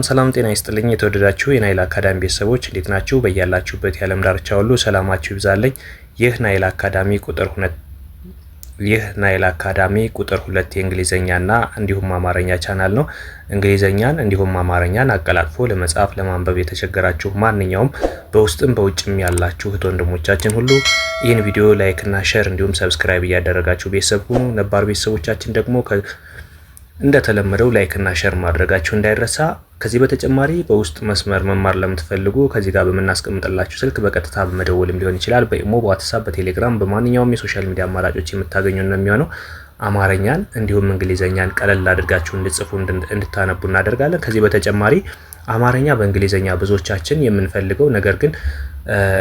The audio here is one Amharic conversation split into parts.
ሰላም ጤና ይስጥልኝ። የተወደዳችሁ የናይል አካዳሚ ቤተሰቦች እንዴት ናችሁ? በያላችሁበት የዓለም ዳርቻ ሁሉ ሰላማችሁ ይብዛልኝ። ይህ ናይል አካዳሚ ቁጥር 2 የእንግሊዘኛና እንዲሁም አማርኛ ቻናል ነው። እንግሊዘኛን እንዲሁም አማርኛን አቀላጥፎ ለመጻፍ ለማንበብ የተቸገራችሁ ማንኛውም በውስጥም በውጭም ያላችሁ እህት ወንድሞቻችን ሁሉ ይህን ቪዲዮ ላይክ እና ሼር እንዲሁም ሰብስክራይብ እያደረጋችሁ ቤተሰብ ሁኑ። ነባር ቤተሰቦቻችን ደግሞ እንደተለመደው ላይክ እና ሼር ማድረጋችሁ እንዳይረሳ። ከዚህ በተጨማሪ በውስጥ መስመር መማር ለምትፈልጉ ከዚህ ጋር በመናስቀምጥላችሁ ስልክ በቀጥታ በመደወልም ሊሆን ይችላል። በኢሞ፣ በዋትስአፕ፣ በቴሌግራም በማንኛውም የሶሻል ሚዲያ አማራጮች የምታገኙ ነው የሚሆነው። አማርኛን እንዲሁም እንግሊዘኛን ቀለል አድርጋችሁ እንድጽፉ እንድታነቡ እናደርጋለን። ከዚህ በተጨማሪ አማርኛ በእንግሊዘኛ ብዙዎቻችን የምንፈልገው ነገር ግን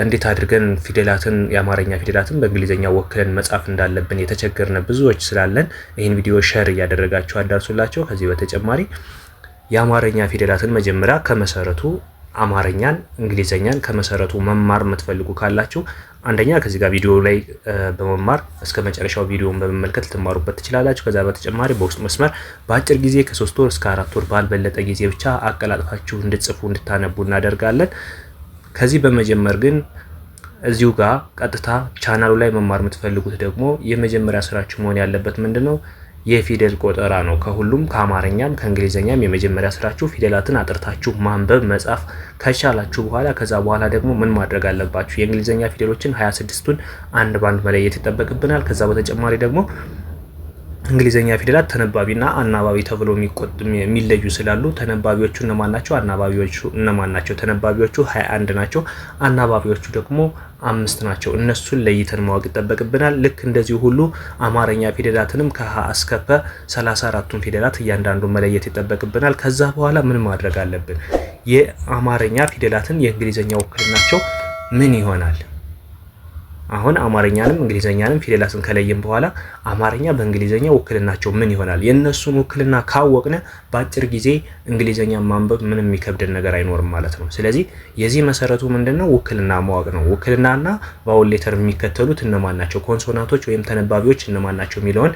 እንዴት አድርገን ፊደላትን የአማርኛ ፊደላትን በእንግሊዘኛ ወክለን መጻፍ እንዳለብን የተቸገርነ ብዙዎች ስላለን ይህን ቪዲዮ ሼር እያደረጋችሁ አዳርሱላቸው። ከዚህ በተጨማሪ የአማርኛ ፊደላትን መጀመሪያ ከመሰረቱ አማርኛን እንግሊዘኛን ከመሰረቱ መማር የምትፈልጉ ካላችሁ አንደኛ ከዚህ ጋር ቪዲዮ ላይ በመማር እስከ መጨረሻው ቪዲዮን በመመልከት ልትማሩበት ትችላላችሁ። ከዛ በተጨማሪ በውስጥ መስመር በአጭር ጊዜ ከ3 ወር እስከ 4 ወር ባልበለጠ ጊዜ ብቻ አቀላጥፋችሁ እንድትጽፉ እንድታነቡ እናደርጋለን። ከዚህ በመጀመር ግን እዚሁ ጋር ቀጥታ ቻናሉ ላይ መማር የምትፈልጉት ደግሞ የመጀመሪያ ስራችሁ መሆን ያለበት ምንድነው? የፊደል ቆጠራ ነው። ከሁሉም ከአማርኛም ከእንግሊዘኛም የመጀመሪያ ስራችሁ ፊደላትን አጥርታችሁ ማንበብ መጻፍ ከቻላችሁ በኋላ ከዛ በኋላ ደግሞ ምን ማድረግ አለባችሁ? የእንግሊዘኛ ፊደሎችን 26ቱን አንድ ባንድ መለየት ይጠበቅብናል። ከዛ በተጨማሪ ደግሞ እንግሊዘኛ ፊደላት ተነባቢና አናባቢ ተብሎ የሚለዩ ስላሉ ተነባቢዎቹ እነማን ናቸው? አናባቢዎቹ እነማን ናቸው? ተነባቢዎቹ 21 ናቸው። አናባቢዎቹ ደግሞ 5 ናቸው። እነሱን ለይተን ማወቅ ይጠበቅብናል። ልክ እንደዚህ ሁሉ አማርኛ ፊደላትንም ከሀ እስከ ፐ 34ቱን ፊደላት እያንዳንዱ መለየት ይጠበቅብናል። ከዛ በኋላ ምን ማድረግ አለብን? የአማርኛ ፊደላትን የእንግሊዘኛ ውክልናቸው ምን ይሆናል? አሁን አማርኛንም እንግሊዘኛንም ፊደላትን ከለየን በኋላ አማርኛ በእንግሊዘኛ ውክልናቸው ምን ይሆናል? የነሱን ውክልና ካወቅነ በአጭር ጊዜ እንግሊዘኛ ማንበብ ምንም የሚከብደን ነገር አይኖርም ማለት ነው። ስለዚህ የዚህ መሰረቱ ምንድነው? ውክልና ማወቅ ነው። ውክልናና ቫውል ሌተር የሚከተሉት እነማን ናቸው? ኮንሶናንቶች ወይም ተነባቢዎች እነማን ናቸው የሚለውን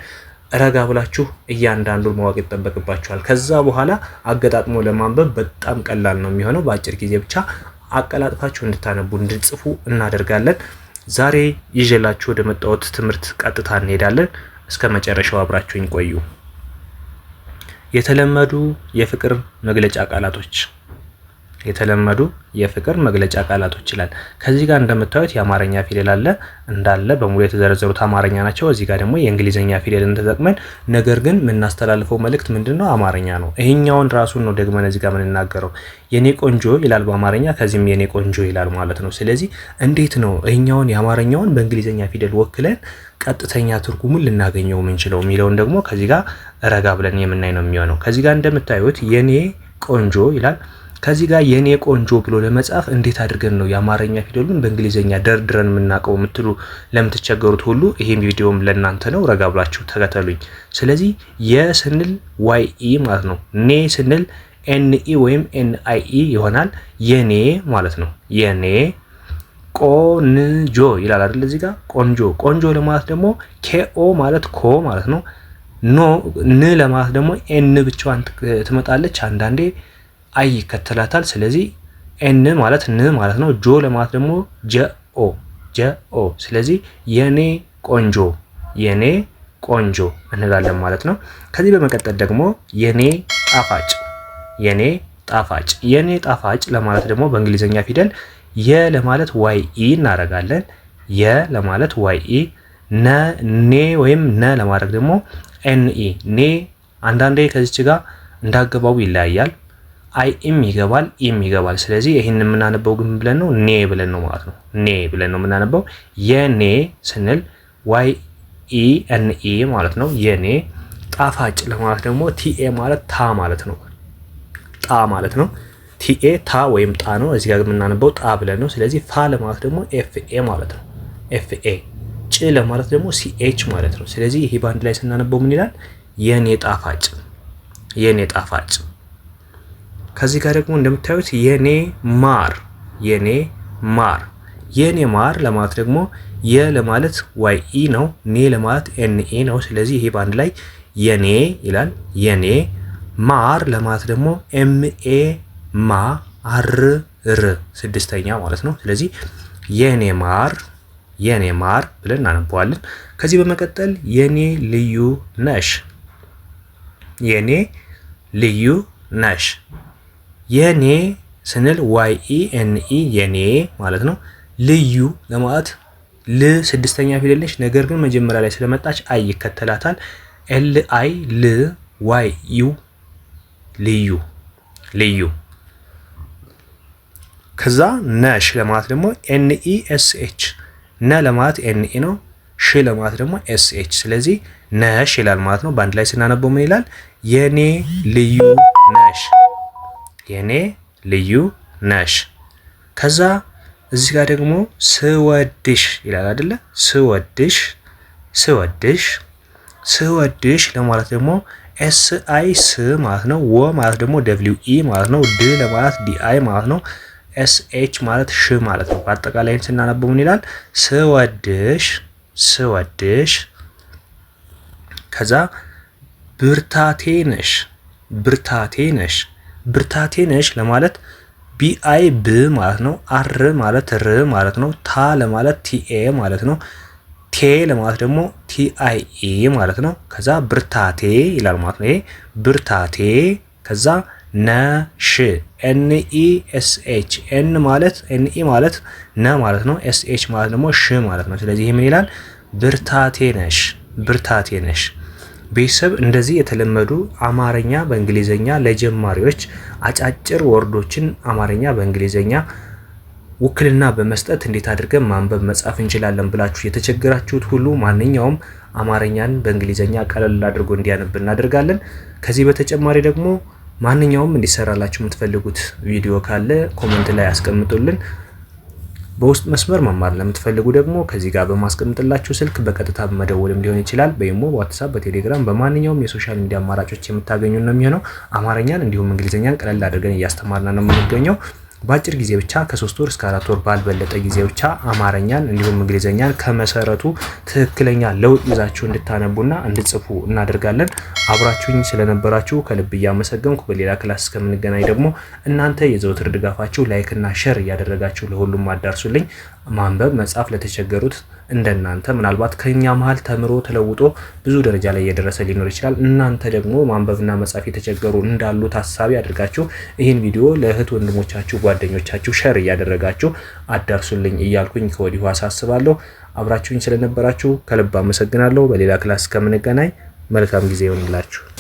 ረጋ ብላችሁ እያንዳንዱን ማወቅ ይጠበቅባችኋል። ከዛ በኋላ አገጣጥሞ ለማንበብ በጣም ቀላል ነው የሚሆነው። በአጭር ጊዜ ብቻ አቀላጥፋችሁ እንድታነቡ እንድጽፉ እናደርጋለን። ዛሬ ይዤላችሁ ወደ መጣሁት ትምህርት ቀጥታ እንሄዳለን። እስከ መጨረሻው አብራችሁኝ ቆዩ። የተለመዱ የፍቅር መግለጫ ቃላቶች ይላል። ከዚህ ጋር እንደምታዩት የአማርኛ ፊደል አለ እንዳለ በሙሉ የተዘረዘሩት አማርኛ ናቸው። እዚህ ጋር ደግሞ የእንግሊዘኛ ፊደልን ተጠቅመን ነገር ግን የምናስተላልፈው መልእክት ምንድነው? አማርኛ ነው። ይሄኛውን ራሱን ነው ደግመን እዚህ ጋር የምንናገረው። የኔ ቆንጆ ይላል በአማርኛ፣ ከዚህም የኔ ቆንጆ ይላል ማለት ነው። ስለዚህ እንዴት ነው ይሄኛውን የአማርኛውን በእንግሊዘኛ ፊደል ወክለን ቀጥተኛ ትርጉሙን ልናገኘው የምንችለው የሚለውን ደግሞ ከዚህ ጋር ረጋ ብለን የምናይ ነው የሚሆነው። ከዚህ ጋር እንደምታዩት የኔ ቆንጆ ይላል። ከዚህ ጋር የኔ ቆንጆ ብሎ ለመጻፍ እንዴት አድርገን ነው የአማርኛ ፊደሉን በእንግሊዘኛ ደርድረን የምናውቀው የምትሉ ለምትቸገሩት ሁሉ ይሄን ቪዲዮም ለእናንተ ነው። ረጋ ብላችሁ ተከተሉኝ። ስለዚህ የስንል ዋይ ኢ ማለት ነው። ኔ ስንል ኤን ኢ ወይም ኤን አይ ኢ ይሆናል። የኔ ማለት ነው። የኔ ቆንጆ ይላል አይደል? እዚህ ጋር ቆንጆ ለማለት ደግሞ ኬኦ ማለት ኮ ማለት ነው። ን ለማለት ደግሞ ኤን ብቻዋን ትመጣለች። አንዳንዴ አይ ይከተላታል። ስለዚህ ኤን ማለት ን ማለት ነው። ጆ ለማለት ደግሞ ጀኦ። ስለዚህ የኔ ቆንጆ እንላለን ማለት ነው። ከዚህ በመቀጠል ደግሞ የኔ ጣፋጭ ለማለት ደግሞ በእንግሊዘኛ ፊደል ለማለት ዋይ ኢ እናደርጋለን። ለማለት ዋይ ኢ፣ ኔ ወይም ነ ለማድረግ ደግሞ ኤን ኢ። ኔ አንዳንዴ ከዚች ጋር እንዳገባቡ ይለያያል። አይ ኢም ይገባል፣ ኢም ይገባል። ስለዚህ ይሄን የምናነበው ግን ብለን ነው ኔ ብለን ነው ማለት ነው። ኔ ብለን ነው የምናነበው። የኔ ስንል ዋይ ኢ ኤን ኢ ማለት ነው። የኔ ጣፋጭ ለማለት ደግሞ ቲኤ ማለት ታ ማለት ነው። ቲኤ ታ ወይም ጣ ነው። እዚህ ጋር የምናነበው ጣ ብለን ነው። ስለዚህ ፋ ለማለት ደግሞ ኤፍኤ ማለት ነው። ኤፍኤ። ጭ ለማለት ደግሞ ሲኤች ማለት ነው። ስለዚህ ይሄ ባንድ ላይ ስናነበው ምን ይላል? የኔ ጣፋጭ። ከዚህ ጋር ደግሞ እንደምታዩት የኔ ማር ለማለት ደግሞ የ ለማለት ዋይ ኢ ነው። ኔ ለማለት ኤን ኤ ነው። ስለዚህ ይሄ በአንድ ላይ የኔ ይላል። የኔ ማር ለማለት ደግሞ ኤም ኤ ማ አር ር ስድስተኛ ማለት ነው። ስለዚህ የኔ ማር ብለን እናነበዋለን። ከዚህ በመቀጠል የኔ ልዩ ነሽ። የኔ ልዩ ነሽ። የኔ ስንል ዋይ ኢ ኤን ኢ የኔ ማለት ነው። ልዩ ለማለት ል ስድስተኛ ፊደል ነች። ነገር ግን መጀመሪያ ላይ ስለመጣች አይ ይከተላታል። ኤል አይ ል ዋይ ዩ ልዩ። ከዛ ነሽ ለማለት ደግሞ ኤን ኢ ኤስ ኤች ነ ለማለት ኤን ኢ ነው። ሽ ለማለት ደግሞ ኤስ ኤች። ስለዚህ ነሽ ይላል ማለት ነው። በአንድ ላይ ስናነበው ምን ይላል? የኔ ልዩ ነሽ። የኔ ልዩ ነሽ። ከዛ እዚህ ጋር ደግሞ ስወድሽ ይላል አይደለ? ስወድሽ ለማለት ደግሞ ኤስ አይ ስ ማለት ነው። ወ ማለት ደግሞ ደብሊው ኢ ማለት ነው። ድ ለማለት ዲ አይ ማለት ነው። ኤስ ኤች ማለት ሽ ማለት ነው። በአጠቃላይ ስናነበው ምን ይላል? ስወድሽ። ከዛ ብርታቴ ነሽ ለማለት ቢአይ ብ ማለት ነው። አር ማለት ር ማለት ነው። ታ ለማለት ቲኤ ማለት ነው። ቴ ለማለት ደግሞ ቲአይ ኢ ማለት ነው። ከዛ ብርታቴ ይላል ማለት ነው። ይሄ ብርታቴ። ከዛ ነሽ ኤንኢ ኤስኤች ኤን ማለት ኤንኢ ማለት ነ ማለት ነው። ኤስኤች ማለት ደግሞ ሽ ማለት ነው። ስለዚህ ምን ይላል? ብርታቴ ነሽ። ቤተሰብ እንደዚህ የተለመዱ አማርኛ በእንግሊዘኛ ለጀማሪዎች አጫጭር ወርዶችን አማርኛ በእንግሊዘኛ ውክልና በመስጠት እንዴት አድርገን ማንበብ መጻፍ እንችላለን ብላችሁ የተቸገራችሁት ሁሉ ማንኛውም አማርኛን በእንግሊዘኛ ቀለል አድርጎ እንዲያነብ እናደርጋለን። ከዚህ በተጨማሪ ደግሞ ማንኛውም እንዲሰራላችሁ የምትፈልጉት ቪዲዮ ካለ ኮሜንት ላይ አስቀምጡልን። በውስጥ መስመር መማር ለምትፈልጉ ደግሞ ከዚህ ጋር በማስቀምጥላችሁ ስልክ በቀጥታ መደወልም ሊሆን ይችላል። በኢሞ፣ በዋትስአፕ፣ በቴሌግራም በማንኛውም የሶሻል ሚዲያ አማራጮች የምታገኙ ነው የሚሆነው። አማርኛን እንዲሁም እንግሊዘኛን ቀለል አድርገን እያስተማርና ነው የምንገኘው። በአጭር ጊዜ ብቻ ከ3 ወር እስከ 4 ወር ባልበለጠ ጊዜ ብቻ አማርኛን እንዲሁም እንግሊዘኛን ከመሰረቱ ትክክለኛ ለውጥ ይዛችሁ እንድታነቡና እንድጽፉ እናደርጋለን። አብራችሁኝ ስለነበራችሁ ከልብ እያመሰገንኩ በሌላ ክላስ እስከምንገናኝ ደግሞ እናንተ የዘውትር ድጋፋችሁ ላይክና ሼር እያደረጋችሁ ለሁሉም አዳርሱልኝ። ማንበብ መጻፍ ለተቸገሩት እንደናንተ ምናልባት ከኛ መሃል ተምሮ ተለውጦ ብዙ ደረጃ ላይ እየደረሰ ሊኖር ይችላል። እናንተ ደግሞ ማንበብና መጻፍ የተቸገሩ እንዳሉ ታሳቢ አድርጋችሁ ይህን ቪዲዮ ለእህት ወንድሞቻችሁ፣ ጓደኞቻችሁ ሼር እያደረጋችሁ አዳርሱልኝ እያልኩኝ ከወዲሁ አሳስባለሁ። አብራችሁኝ ስለነበራችሁ ከልብ አመሰግናለሁ። በሌላ ክላስ እስከምንገናኝ መልካም ጊዜ ይሁንላችሁ።